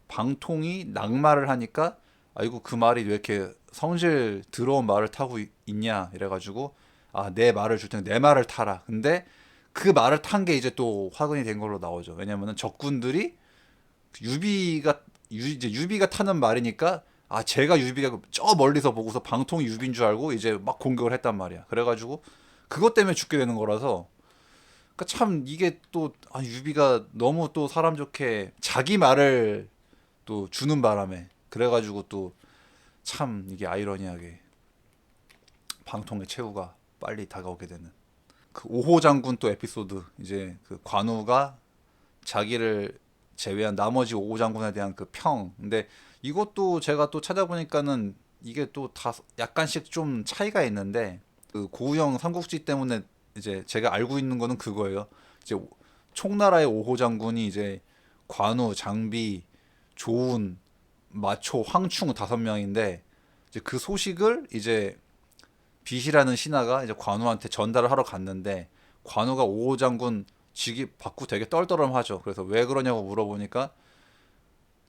방통이 낙마를 하니까 아이고 그 말이 왜 이렇게 성질 더러운 말을 타고 있냐 이래가지고 아 내 말을 줄 테니 내 말을 타라. 근데 그 말을 탄 게 이제 또 화근이 된 걸로 나오죠. 왜냐면은 적군들이 이제 유비가 타는 말이니까 아 제가 유비가 저 멀리서 보고서 방통이 유비인 줄 알고 이제 막 공격을 했단 말이야. 그래가지고 그것 때문에 죽게 되는 거라서 그러니까 참 이게 또 아, 유비가 너무 또 사람 좋게 자기 말을 또 주는 바람에 그래가지고 또 참 이게 아이러니하게 방통의 최후가 빨리 다가오게 되는 그 오호 장군 또 에피소드 이제 그 관우가 자기를 제외한 나머지 오호 장군에 대한 그 평. 근데 이것도 제가 또 찾아보니까는 이게 또 다 약간씩 좀 차이가 있는데 그 고우영 삼국지 때문에 이제 제가 알고 있는 거는 그거예요. 이제 총나라의 오호 장군이 이제 관우, 장비, 조운, 마초, 황충 5명인데 이제 그 소식을 이제 빛이라는 신하가 이제 관우한테 전달을 하러 갔는데 관우가 오호 장군 직위 받고 되게 떨떠름하죠. 그래서 왜 그러냐고 물어보니까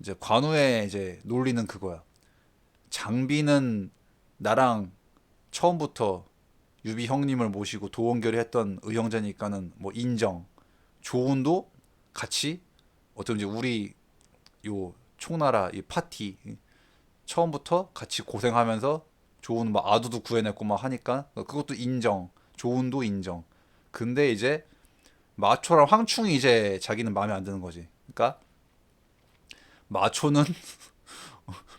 이제 관우의 이제 논리는 그거야. 장비는 나랑 처음부터 유비 형님을 모시고 도원결의 했던 의형제니까는 뭐 인정. 조운도 같이 어떤 이제 우리 요 총나라 이 파티 처음부터 같이 고생하면서 조운 막 아두도 구해냈고 막 하니까 그것도 인정. 조운도 인정. 근데 이제 마초랑 황충이 이제 자기는 마음에 안 드는 거지. 그러니까 마초는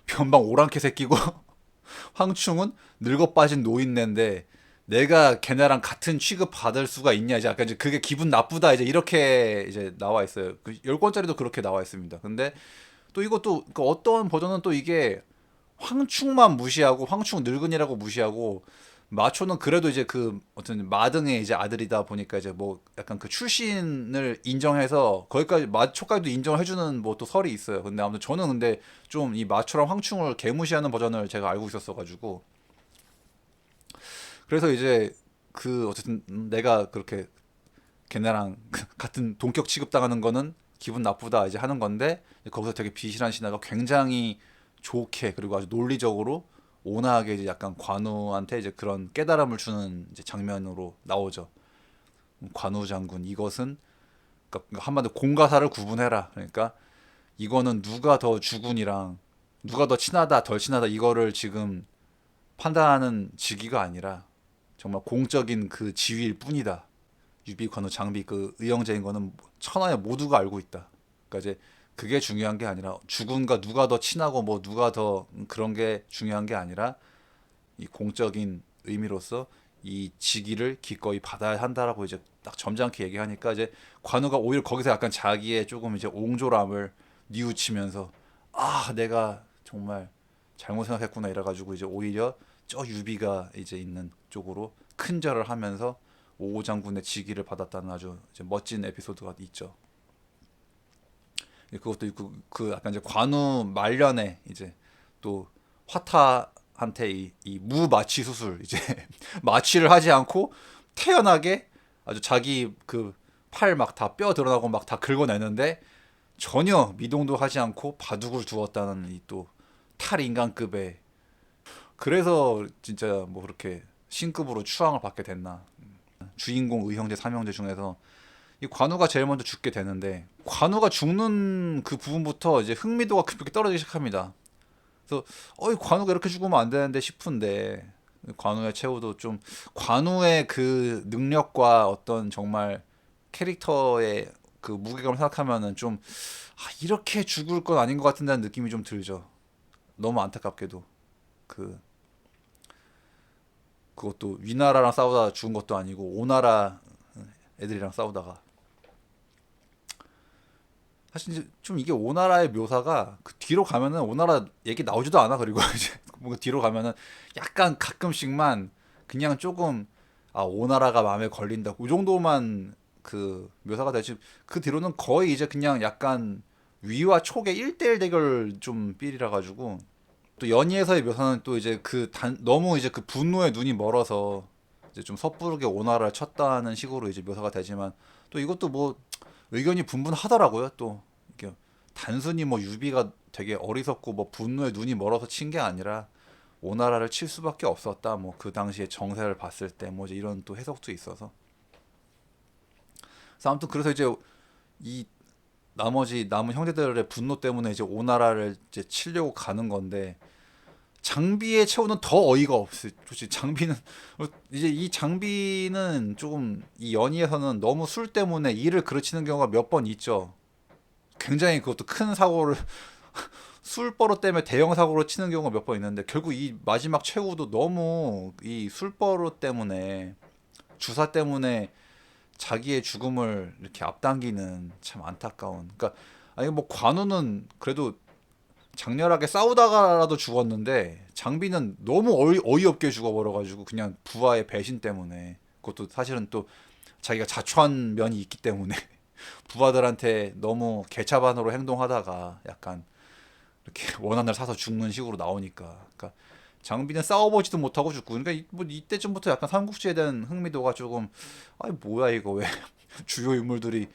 변방 오랑캐 새끼고 황충은 늙어 빠진 노인네인데 내가 걔네랑 같은 취급 받을 수가 있냐 이제 약간 이제 그게 기분 나쁘다 이제 이렇게 이제 나와 있어요. 그 10권짜리도 그렇게 나와 있습니다. 근데 또 이것도 그 어떤 버전은 또 이게 황충만 무시하고 황충 늙은이라고 무시하고 마초는 그래도 이제 그 어떤 마등의 이제 아들이다 보니까 이제 뭐 약간 그 출신을 인정해서 거기까지 마초까지도 인정을 해주는 뭐 또 설이 있어요. 근데 아무튼 저는 근데 좀 이 마초랑 황충을 개무시하는 버전을 제가 알고 있었어가지고 그래서 이제 그 어쨌든 내가 그렇게 걔네랑 같은 동격 취급당하는 거는 기분 나쁘다 이제 하는 건데 거기서 되게 비실한 신하가 굉장히 좋게 그리고 아주 논리적으로 온화하게 이제 약간 관우한테 이제 그런 깨달음을 주는 이제 장면으로 나오죠. 관우 장군 이것은 그러니까 한마디로 공과 사를 구분해라. 그러니까 이거는 누가 더 주군이랑 누가 더 친하다 덜 친하다 이거를 지금 판단하는 직위가 아니라 정말 공적인 그 지위일 뿐이다. 유비, 관우, 장비 그 의형제인 거는 천하에 모두가 알고 있다. 그러니까 이제 그게 중요한 게 아니라 주군과 누가 더 친하고 뭐 누가 더 그런 게 중요한 게 아니라 이 공적인 의미로서 이 직위를 기꺼이 받아야 한다라고 이제 딱 점잖게 얘기하니까 이제 관우가 오히려 거기서 약간 자기의 조금 이제 옹졸함을 뉘우치면서 아 내가 정말 잘못 생각했구나 이래가지고 이제 오히려 저 유비가 이제 있는 쪽으로 큰절을 하면서 오호 장군의 직위를 받았다는 아주 이제 멋진 에피소드가 있죠. 그것도 있고 그 약간 이제 관우 말년에 이제 또 화타한테 이 무마취 수술 이제 마취를 하지 않고 태연하게 아주 자기 그 팔 막 다 뼈 드러나고 막 다 긁어내는데 전혀 미동도 하지 않고 바둑을 두었다는 이 또 탈인간급의 그래서 진짜 뭐 그렇게 신급으로 추앙을 받게 됐나. 주인공 의형제 삼형제 중에서 이 관우가 제일 먼저 죽게 되는데 관우가 죽는 그 부분부터 이제 흥미도가 급격히 떨어지기 시작합니다. 그래서 이 관우가 이렇게 죽으면 안 되는데 싶은데 관우의 최후도 좀 관우의 그 능력과 어떤 정말 캐릭터의 그 무게감을 생각하면은 좀 이렇게 죽을 건 아닌 것 같은다는 느낌이 좀 들죠. 너무 안타깝게도 그 그것도 위나라랑 싸우다 죽은 것도 아니고 오나라 애들이랑 싸우다가 사실 이제 좀 이게 오나라의 묘사가 그 뒤로 가면은 오나라 얘기 나오지도 않아. 그리고 이제 뭔가 뒤로 가면은 약간 가끔씩만 그냥 조금 오나라가 마음에 걸린다 그 정도만 그 묘사가 되지, 그 뒤로는 거의 이제 그냥 약간 위와 촉의 1대1 대결 좀 삘이라 가지고, 또 연희에서의 묘사는 또 이제 너무 이제 그 분노에 눈이 멀어서 이제 좀 섣부르게 오나라를 쳤다는 식으로 이제 묘사가 되지만, 또 이것도 뭐 의견이 분분하더라고요. 또 이게 단순히 뭐 유비가 되게 어리석고 뭐 분노에 눈이 멀어서 친 게 아니라 오나라를 칠 수밖에 없었다. 뭐 그 당시의 정세를 봤을 때 뭐 이런 또 해석도 있어서. 그래서 아무튼 그래서 이제 이 나머지 남은 형제들의 분노 때문에 이제 오나라를 이제 치려고 가는 건데, 장비의 최후는 더 어이가 없어. 솔직히 장비는 이제 이 장비는 조금 이 연희에서는 너무 술 때문에 일을 그르치는 경우가 몇 번 있죠. 굉장히 그것도 큰 사고를 술버릇 때문에 대형 사고로 치는 경우가 몇 번 있는데, 결국 이 마지막 최후도 너무 이 술버릇 때문에, 주사 때문에 자기의 죽음을 이렇게 앞당기는 참 안타까운. 그러니까 아니 뭐 관우는 그래도 장렬하게 싸우다가라도 죽었는데, 장비는 너무 어이없게 죽어버려가지고 그냥 부하의 배신 때문에, 그것도 사실은 또 자기가 자초한 면이 있기 때문에 부하들한테 너무 개차반으로 행동하다가 약간 이렇게 원한을 사서 죽는 식으로 나오니까. 그러니까 장비는 싸워보지도 못하고 죽고, 그러니까 뭐 이때쯤부터 약간 삼국지에 대한 흥미도가 조금, 아니 뭐야 이거 왜 주요 인물들이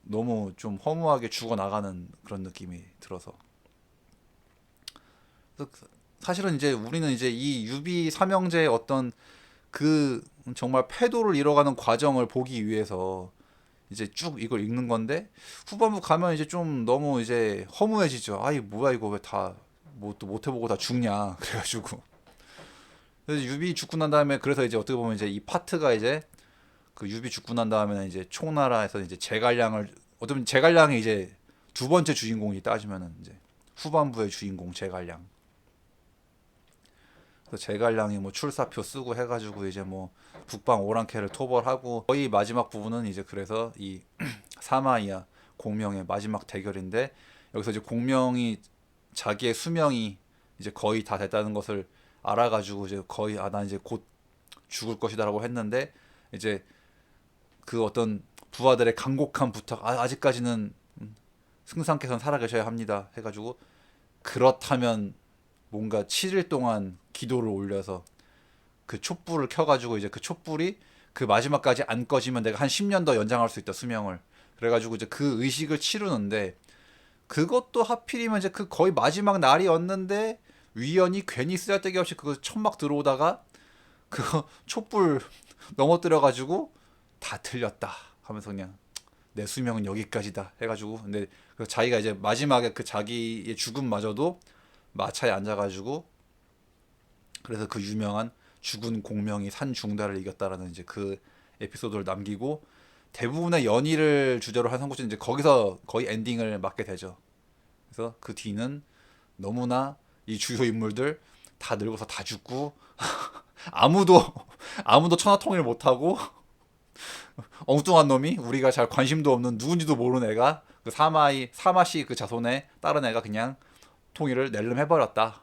너무 좀 허무하게 죽어나가는 그런 느낌이 들어서. 사실은 이제 우리는 이제 이 유비 삼형제의 어떤 그 정말 패도를 이뤄가는 과정을 보기 위해서 이제 쭉 이걸 읽는 건데, 후반부 가면 이제 좀 너무 이제 허무해지죠. 아이 뭐야 이거 왜 다 뭐 또 못해보고 다 죽냐 그래가지고. 그래서 유비 죽고 난 다음에, 그래서 이제 어떻게 보면 이제 이 파트가 이제 그 유비 죽고 난 다음에는 이제 총나라에서 이제 제갈량을, 어쩌면 제갈량이 이제 두 번째 주인공이 따지면은 이제 후반부의 주인공 제갈량. 그래서 제갈량이 뭐 출사표 쓰고 해가지고 이제 뭐 북방 오랑캐를 토벌하고, 거의 마지막 부분은 이제 그래서 이 사마이와 공명의 마지막 대결인데, 여기서 이제 공명이 자기의 수명이 이제 거의 다 됐다는 것을 알아가지고 이제 거의 난 이제 곧 죽을 것이다라고 했는데, 이제 그 어떤 부하들의 간곡한 부탁, 아직까지는 승상께서는 살아계셔야 합니다 해가지고, 그렇다면 뭔가 7일 동안 기도를 올려서 그 촛불을 켜가지고, 이제 그 촛불이 그 마지막까지 안 꺼지면 내가 한 10년 더 연장할 수 있다 수명을. 그래가지고 이제 그 의식을 치르는데, 그것도 하필이면 이제 그 거의 마지막 날이었는데 위원이 괜히 쓰잘데기 없이 그거 천막 들어오다가 그거 촛불 넘어뜨려가지고 다 틀렸다 하면서 그냥 내 수명은 여기까지다 해가지고, 근데 그 자기가 이제 마지막에 그 자기의 죽음마저도 마차에 앉아가지고, 그래서 그 유명한 죽은 공명이 산 중달을 이겼다라는 이제 그 에피소드를 남기고, 대부분의 연희를 주제로 한 삼국지는 이제 거기서 거의 엔딩을 맞게 되죠. 그래서 그 뒤는 너무나 이 주요 인물들 다 늙어서 다 죽고 아무도 아무도 천하통일 못하고 엉뚱한 놈이, 우리가 잘 관심도 없는 누군지도 모르는 애가, 그 사마씨 그 자손의 다른 애가 그냥 통일을 낼름해버렸다.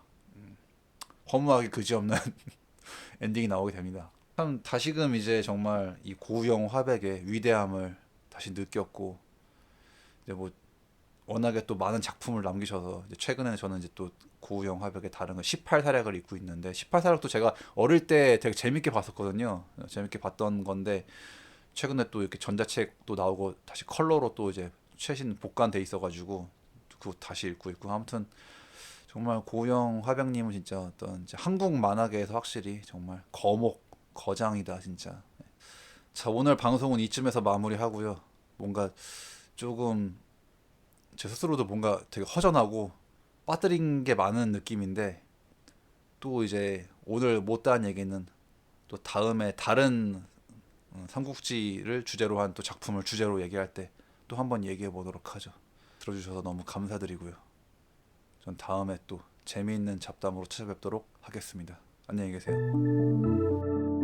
허무하게 그지없는 엔딩이 나오게 됩니다. 참 다시금 이제 정말 이 고우영 화백의 위대함을 다시 느꼈고, 이제 뭐 워낙에 또 많은 작품을 남기셔서 이제 최근에는 저는 이제 또 고우영 화백의 다른 거 18사략을 읽고 있는데, 18사략도 제가 어릴 때 되게 재밌게 봤었거든요. 재밌게 봤던 건데, 최근에 또 이렇게 전자책도 나오고 다시 컬러로 또 이제 최신 복간돼 있어가지고 그거 다시 읽고 있고. 아무튼 정말 고우영 화백님은 진짜 어떤 이제 한국 만화계에서 확실히 정말 거장이다 진짜. 자, 오늘 방송은 이쯤에서 마무리하고요. 뭔가 조금 제 스스로도 뭔가 되게 허전하고 빠뜨린 게 많은 느낌인데, 또 이제 오늘 못다한 얘기는 또 다음에 다른 삼국지를 주제로 한 또 작품을 주제로 얘기할 때 또 한번 얘기해 보도록 하죠. 들어주셔서 너무 감사드리고요. 전 다음에 또 재미있는 잡담으로 찾아뵙도록 하겠습니다. 안녕히 계세요.